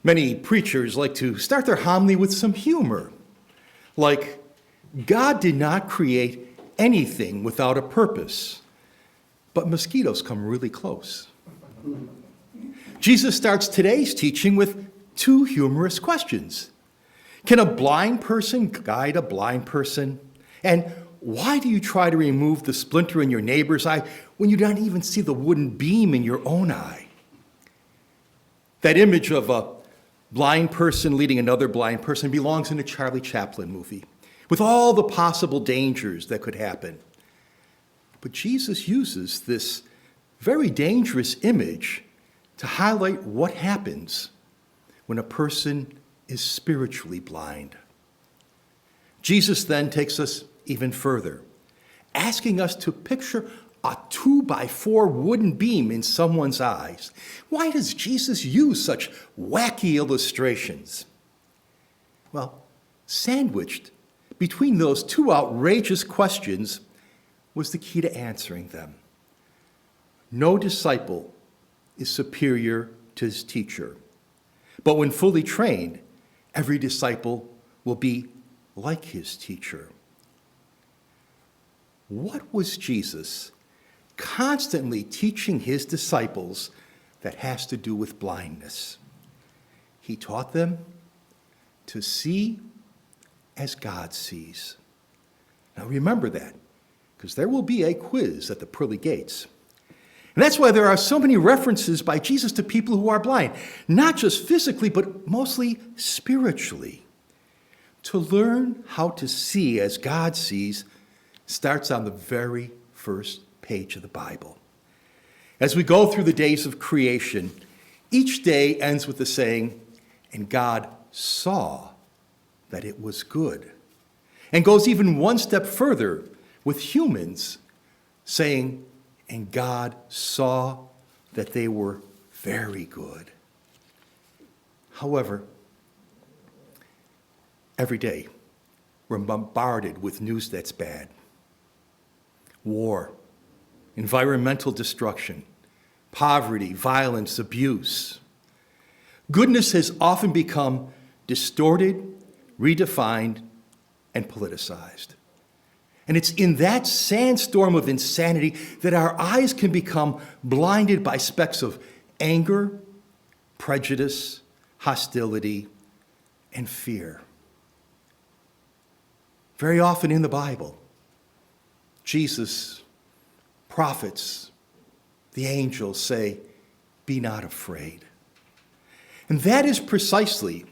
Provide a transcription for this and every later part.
Many preachers like to start their homily with some humor, like, God did not create anything without a purpose, but mosquitoes come really close. Jesus starts today's teaching with two humorous questions. Can a blind person guide a blind person? And why do you try to remove the splinter in your neighbor's eye when you don't even see the wooden beam in your own eye? That image of a blind person leading another blind person belongs in a Charlie Chaplin movie, with all the possible dangers that could happen. But Jesus uses this very dangerous image to highlight what happens when a person is spiritually blind. Jesus then takes us even further, asking us to picture a 2x4 wooden beam in someone's eyes. Why does Jesus use such wacky illustrations? Well, sandwiched between those two outrageous questions was the key to answering them. No disciple is superior to his teacher, but when fully trained, every disciple will be like his teacher. What was Jesus constantly teaching his disciples that has to do with blindness? He taught them to see as God sees. Now remember that, because there will be a quiz at the pearly gates. And that's why there are so many references by Jesus to people who are blind, not just physically, but mostly spiritually. To learn how to see as God sees starts on the very first page of the Bible. As we go through the days of creation, each day ends with the saying, "And God saw that it was good," and goes even one step further with humans, saying, "And God saw that they were very good." However, every day we're bombarded with news that's bad. War, environmental destruction, poverty, violence, abuse. Goodness has often become distorted, redefined, and politicized. And it's in that sandstorm of insanity that our eyes can become blinded by specks of anger, prejudice, hostility, and fear. Very often in the Bible, Jesus, prophets, the angels say, "Be not afraid." And that is precisely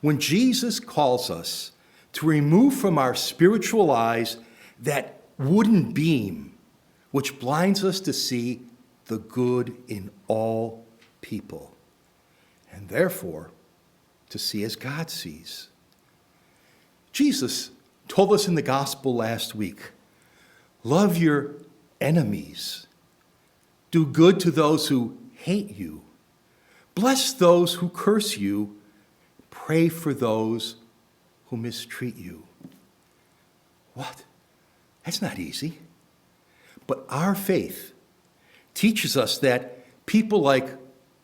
when Jesus calls us to remove from our spiritual eyes that wooden beam which blinds us to see the good in all people, and therefore to see as God sees. Jesus told us in the gospel last week, love your enemies, do good to those who hate you, bless those who curse you, pray for those who mistreat you. What? That's not easy. But our faith teaches us that people like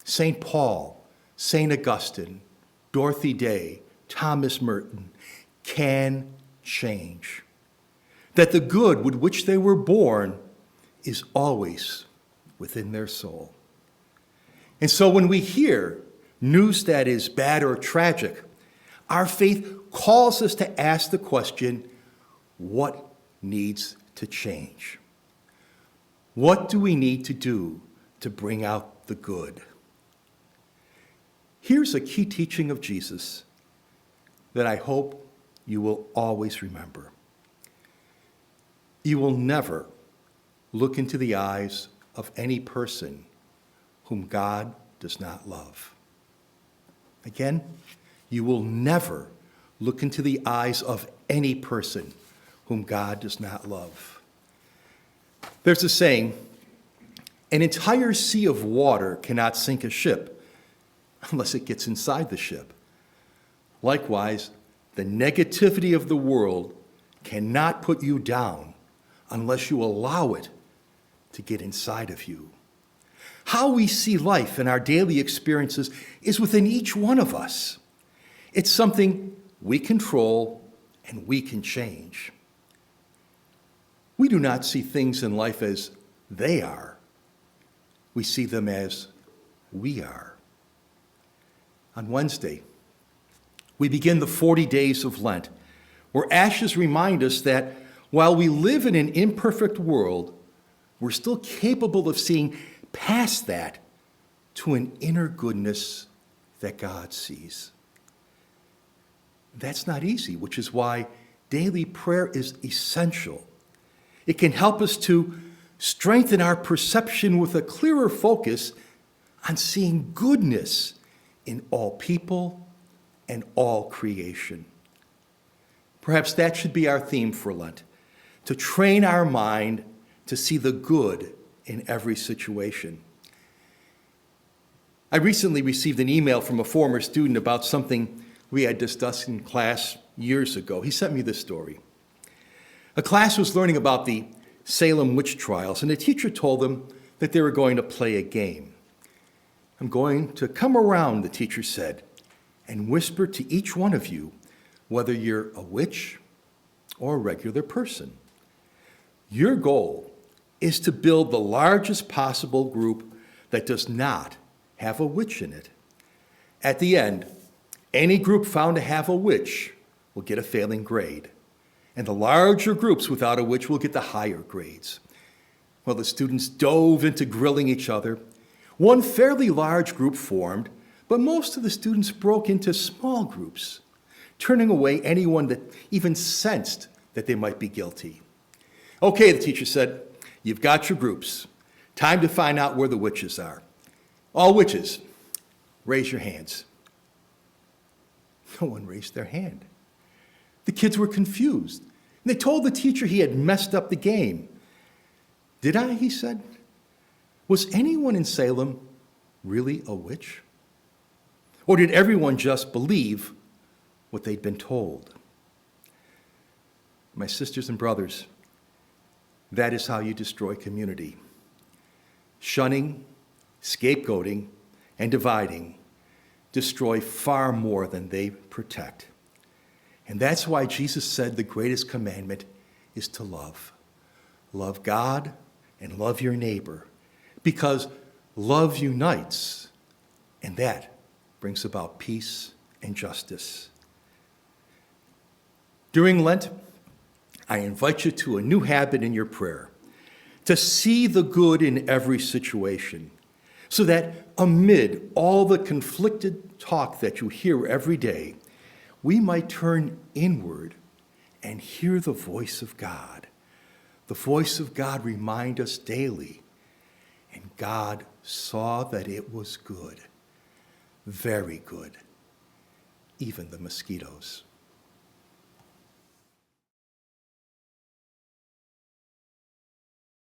St. Paul, St. Augustine, Dorothy Day, Thomas Merton can change. That the good with which they were born is always within their soul. And so when we hear news that is bad or tragic, our faith calls us to ask the question, what needs to change? What do we need to do to bring out the good? Here's a key teaching of Jesus that I hope you will always remember. You will never look into the eyes of any person whom God does not love. Again, you will never look into the eyes of any person whom God does not love. There's a saying, an entire sea of water cannot sink a ship unless it gets inside the ship. Likewise, the negativity of the world cannot put you down unless you allow it to get inside of you. How we see life and our daily experiences is within each one of us. It's something we control and we can change. We do not see things in life as they are. We see them as we are. On Wednesday, we begin the 40 days of Lent, where ashes remind us that while we live in an imperfect world, we're still capable of seeing past that to an inner goodness that God sees. That's not easy, which is why daily prayer is essential. It can help us to strengthen our perception with a clearer focus on seeing goodness in all people and all creation. Perhaps that should be our theme for Lent, to train our mind to see the good in every situation. I recently received an email from a former student about something we had discussed in class years ago. He sent me this story. A class was learning about the Salem witch trials, and the teacher told them that they were going to play a game. I'm going to come around, the teacher said, and whisper to each one of you whether you're a witch or a regular person. Your goal is to build the largest possible group that does not have a witch in it. At the end, any group found to have a witch will get a failing grade, and the larger groups without a witch will get the higher grades. Well, the students dove into grilling each other. One fairly large group formed, but most of the students broke into small groups, turning away anyone that even sensed that they might be guilty. Okay, the teacher said, you've got your groups. Time to find out where the witches are. All witches, raise your hands. No one raised their hand. The kids were confused. And they told the teacher he had messed up the game. Did I? He said. Was anyone in Salem really a witch? Or did everyone just believe what they'd been told? My sisters and brothers, that is how you destroy community. Shunning, scapegoating, and dividing destroy far more than they protect. And that's why Jesus said the greatest commandment is to love. Love God and love your neighbor, because love unites, and that brings about peace and justice. During Lent, I invite you to a new habit in your prayer, to see the good in every situation, so that amid all the conflicted talk that you hear every day, we might turn inward and hear the voice of God. The voice of God remind us daily, and God saw that it was good, very good, even the mosquitoes.